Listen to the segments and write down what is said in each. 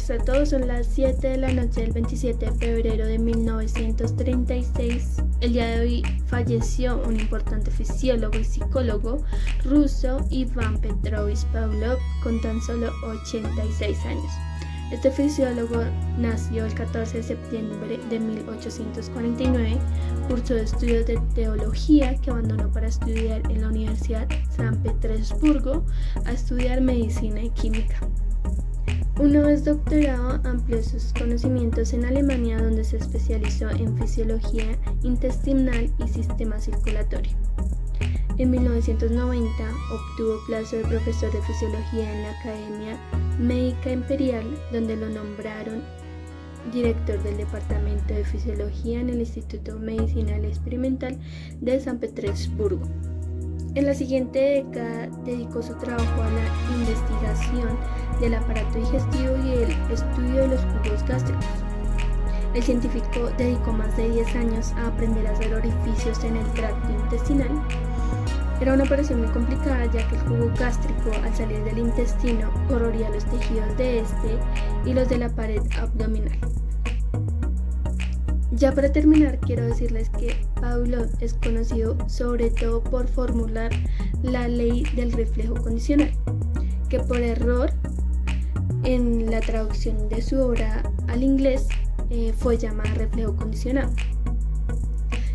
noches a todos, son las 7 de la noche del 27 de febrero de 1936. El día de hoy falleció un importante fisiólogo y psicólogo ruso, Iván Petrovich Pavlov, con tan solo 86 años. Este fisiólogo nació el 14 de septiembre de 1849, cursó estudios de teología que abandonó para estudiar en la Universidad San Petersburgo a estudiar medicina y química. Una vez doctorado, amplió sus conocimientos en Alemania, donde se especializó en fisiología intestinal y sistema circulatorio. En 1990 obtuvo plazo de profesor de fisiología en la Academia Médica Imperial, donde lo nombraron director del Departamento de Fisiología en el Instituto Medicinal Experimental de San Petersburgo. En la siguiente década dedicó su trabajo a la investigación del aparato digestivo y el estudio de los jugos gástricos. El científico dedicó más de 10 años a aprender a hacer orificios en el tracto intestinal. Era una operación muy complicada, ya que el jugo gástrico, al salir del intestino, corroía los tejidos de este y los de la pared abdominal. Ya para terminar, quiero decirles que Pavlov es conocido sobre todo por formular la ley del reflejo condicional, que por error en la traducción de su obra al inglés fue llamada reflejo condicionado,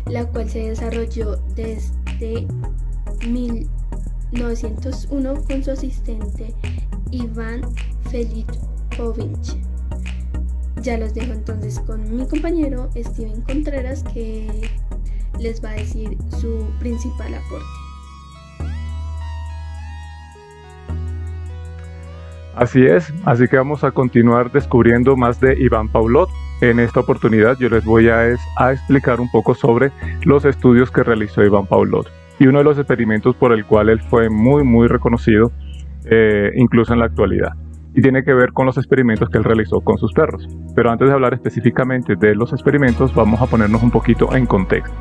la cual se desarrolló desde 1901 con su asistente Iván Filipovich. Ya los dejo entonces con mi compañero Steven Contreras, que les va a decir su principal aporte. Así es, así que vamos a continuar descubriendo más de Iván Pavlov. En esta oportunidad yo les voy a explicar un poco sobre los estudios que realizó Iván Pavlov y uno de los experimentos por el cual él fue muy reconocido, incluso en la actualidad. Y tiene que ver con los experimentos que él realizó con sus perros. Pero antes de hablar específicamente de los experimentos, vamos a ponernos un poquito en contexto.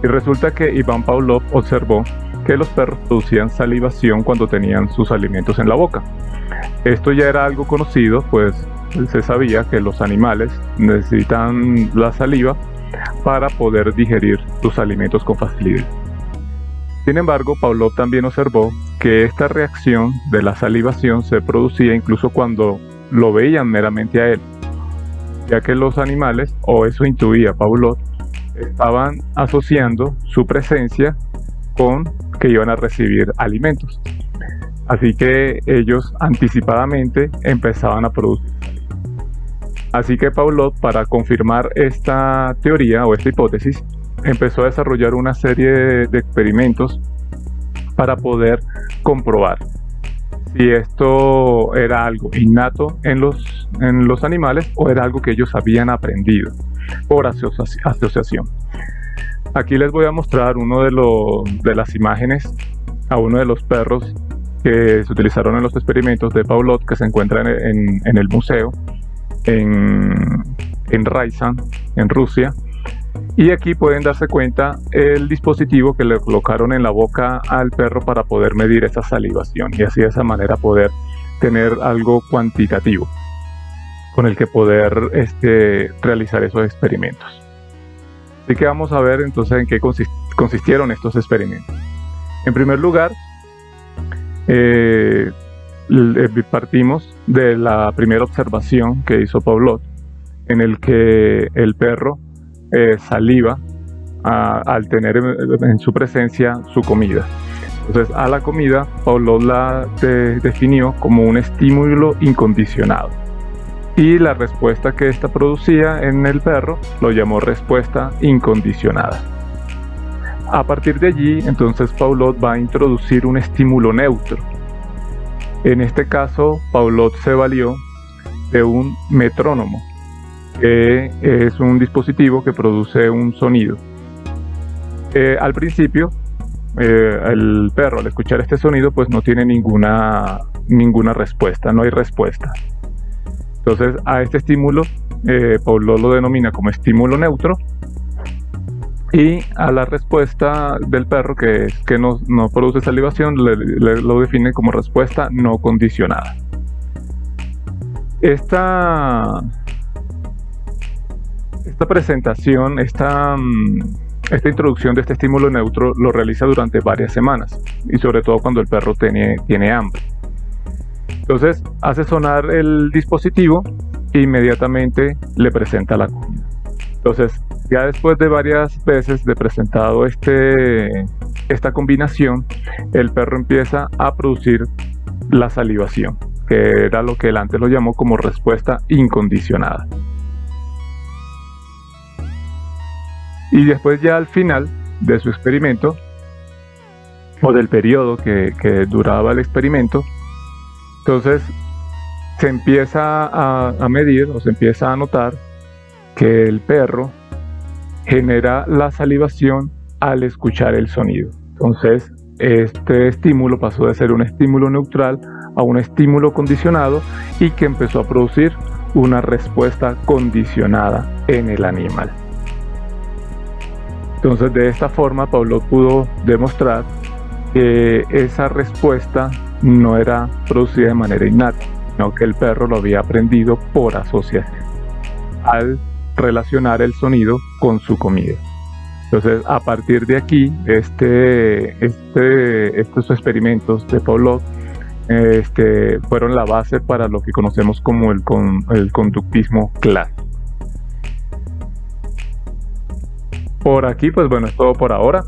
Y resulta que Iván Pavlov observó que los perros producían salivación cuando tenían sus alimentos en la boca. Esto ya era algo conocido, pues se sabía que los animales necesitan la saliva para poder digerir sus alimentos con facilidad. Sin embargo, Pavlov también observó que esta reacción de la salivación se producía incluso cuando lo veían meramente a él, ya que los animales, o eso intuía Pavlov, estaban asociando su presencia con que iban a recibir alimentos. Así que ellos anticipadamente empezaban a producir saliva. Así que Pavlov, para confirmar esta teoría o esta hipótesis, empezó a desarrollar una serie de experimentos para poder comprobar si esto era algo innato en los animales o era algo que ellos habían aprendido por asociación. Aquí les voy a mostrar uno de las imágenes a uno de los perros que se utilizaron en los experimentos de Pavlov, que se encuentra en el museo en Ryazan, en Rusia. Y aquí pueden darse cuenta el dispositivo que le colocaron en la boca al perro para poder medir esa salivación y así de esa manera poder tener algo cuantitativo con el que poder realizar esos experimentos. Así que vamos a ver entonces en qué consistieron estos experimentos. En primer lugar, partimos de la primera observación que hizo Pavlov, en el que el perro saliva al tener en su presencia su comida. Entonces, a la comida Pavlov la definió como un estímulo incondicionado y la respuesta que ésta producía en el perro lo llamó respuesta incondicionada. A partir de allí, entonces Pavlov va a introducir un estímulo neutro. En este caso, Pavlov se valió de un metrónomo, que es un dispositivo que produce un sonido. Al principio, el perro, al escuchar este sonido, pues no tiene ninguna respuesta, no hay respuesta. Entonces, a este estímulo, Pavlov lo denomina como estímulo neutro, y a la respuesta del perro, que no produce salivación, lo define como respuesta no condicionada. Esta presentación, esta introducción de este estímulo neutro lo realiza durante varias semanas y sobre todo cuando el perro tiene hambre. Entonces hace sonar el dispositivo e inmediatamente le presenta la comida. Entonces ya después de varias veces de presentado esta combinación, el perro empieza a producir la salivación, que era lo que él antes lo llamó como respuesta incondicionada. Y después ya al final de su experimento, o del periodo que duraba el experimento, entonces se empieza a medir o se empieza a notar que el perro genera la salivación al escuchar el sonido. Entonces este estímulo pasó de ser un estímulo neutral a un estímulo condicionado y que empezó a producir una respuesta condicionada en el animal. Entonces de esta forma Pavlov pudo demostrar que esa respuesta no era producida de manera innata, sino que el perro lo había aprendido por asociación al relacionar el sonido con su comida. Entonces a partir de aquí estos experimentos de Pavlov fueron la base para lo que conocemos como el conductismo clásico. Por aquí, pues bueno, es todo por ahora.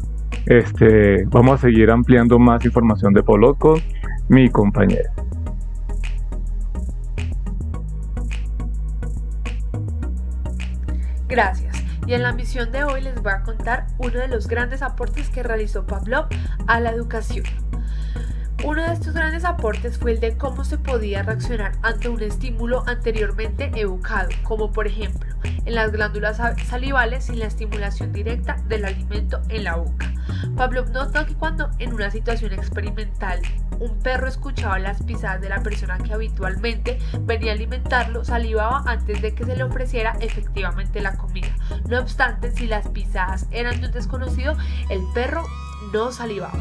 Vamos a seguir ampliando más información de Pavlov con mi compañera. Gracias. Y en la misión de hoy les voy a contar uno de los grandes aportes que realizó Pavlov a la educación. Uno de estos grandes aportes fue el de cómo se podía reaccionar ante un estímulo anteriormente evocado, como por ejemplo en las glándulas salivales sin la estimulación directa del alimento en la boca. Pavlov notó que cuando en una situación experimental un perro escuchaba las pisadas de la persona que habitualmente venía a alimentarlo, salivaba antes de que se le ofreciera efectivamente la comida. No obstante, si las pisadas eran de un desconocido, el perro no salivaba.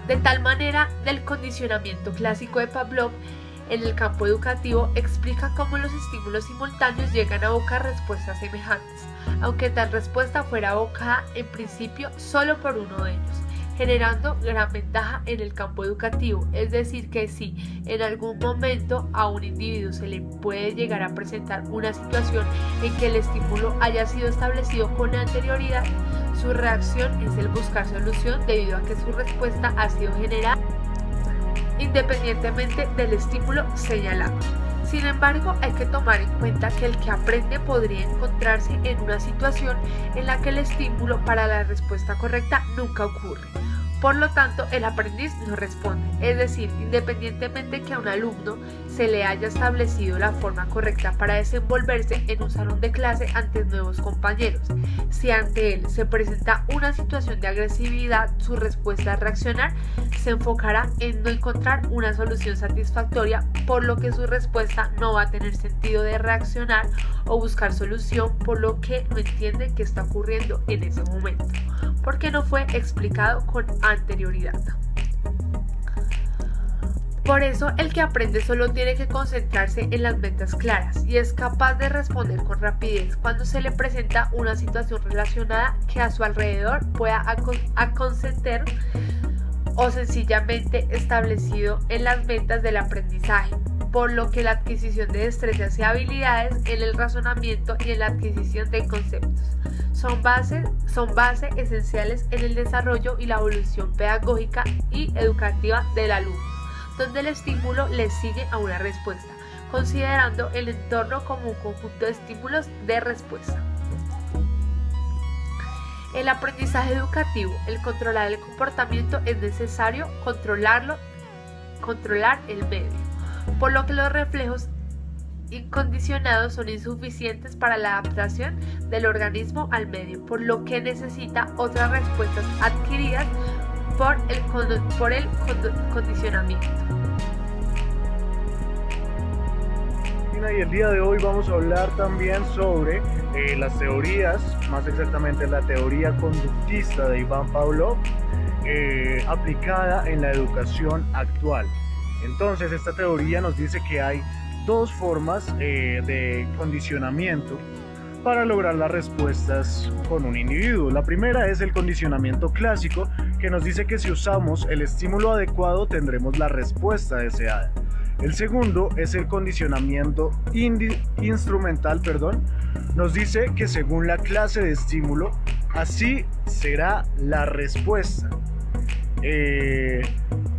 De tal manera, del condicionamiento clásico de Pavlov en el campo educativo explica cómo los estímulos simultáneos llegan a evocar respuestas semejantes, aunque tal respuesta fuera evocada en principio solo por uno de ellos, generando gran ventaja en el campo educativo. Es decir, que si en algún momento a un individuo se le puede llegar a presentar una situación en que el estímulo haya sido establecido con anterioridad, su reacción es el buscar solución debido a que su respuesta ha sido generada independientemente del estímulo señalado. Sin embargo, hay que tomar en cuenta que el que aprende podría encontrarse en una situación en la que el estímulo para la respuesta correcta nunca ocurre. Por lo tanto, el aprendiz no responde, es decir, independientemente que a un alumno se le haya establecido la forma correcta para desenvolverse en un salón de clase ante nuevos compañeros. Si ante él se presenta una situación de agresividad, su respuesta a reaccionar se enfocará en no encontrar una solución satisfactoria, por lo que su respuesta no va a tener sentido de reaccionar o buscar solución, por lo que no entiende qué está ocurriendo en ese momento, porque no fue explicado con anterioridad. Por eso, el que aprende solo tiene que concentrarse en las metas claras y es capaz de responder con rapidez cuando se le presenta una situación relacionada que a su alrededor pueda acontender o sencillamente establecido en las metas del aprendizaje, por lo que la adquisición de destrezas y habilidades en el razonamiento y en la adquisición de conceptos son base esenciales en el desarrollo y la evolución pedagógica y educativa del alumno, donde el estímulo le sigue a una respuesta, considerando el entorno como un conjunto de estímulos de respuesta. El aprendizaje educativo, el controlar el comportamiento, es necesario controlar el medio, por lo que los reflejos incondicionados son insuficientes para la adaptación del organismo al medio, por lo que necesita otras respuestas adquiridas por el condicionamiento. Y el día de hoy vamos a hablar también sobre las teorías, más exactamente la teoría conductista de Iván Pavlov, aplicada en la educación actual. Entonces esta teoría nos dice que hay dos formas de condicionamiento para lograr las respuestas con un individuo. La primera es el condicionamiento clásico, que nos dice que si usamos el estímulo adecuado tendremos la respuesta deseada. El segundo es el condicionamiento instrumental, nos dice que según la clase de estímulo, así será la respuesta.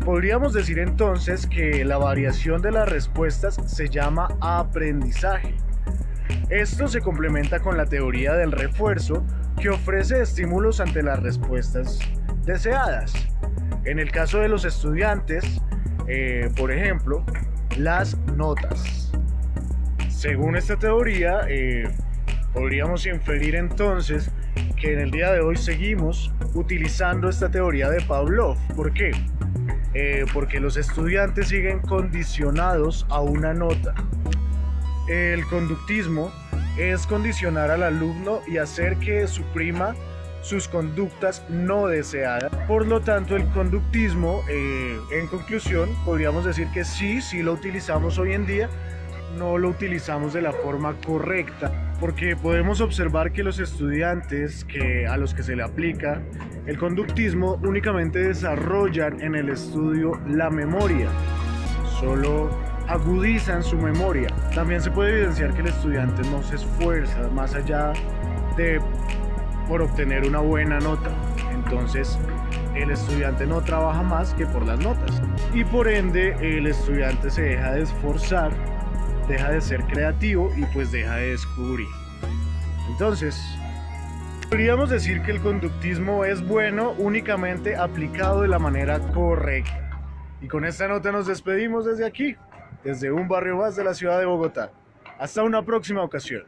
Podríamos decir entonces que la variación de las respuestas se llama aprendizaje. Esto se complementa con la teoría del refuerzo, que ofrece estímulos ante las respuestas deseadas. En el caso de los estudiantes, por ejemplo, las notas. Según esta teoría, podríamos inferir entonces que en el día de hoy seguimos utilizando esta teoría de Pavlov. ¿Por qué? Porque los estudiantes siguen condicionados a una nota. El conductismo es condicionar al alumno y hacer que suprima sus conductas no deseadas. Por lo tanto, el conductismo, en conclusión, podríamos decir que sí lo utilizamos hoy en día, no lo utilizamos de la forma correcta, porque podemos observar que los estudiantes a los que se le aplica el conductismo únicamente desarrollan en el estudio la memoria, solo agudizan su memoria. También se puede evidenciar que el estudiante no se esfuerza más allá de por obtener una buena nota. Entonces el estudiante no trabaja más que por las notas y por ende el estudiante se deja de esforzar, deja de ser creativo y pues deja de descubrir. Entonces podríamos decir que el conductismo es bueno únicamente aplicado de la manera correcta. Y con esta nota nos despedimos desde aquí, desde un barrio más de la ciudad de Bogotá. Hasta una próxima ocasión.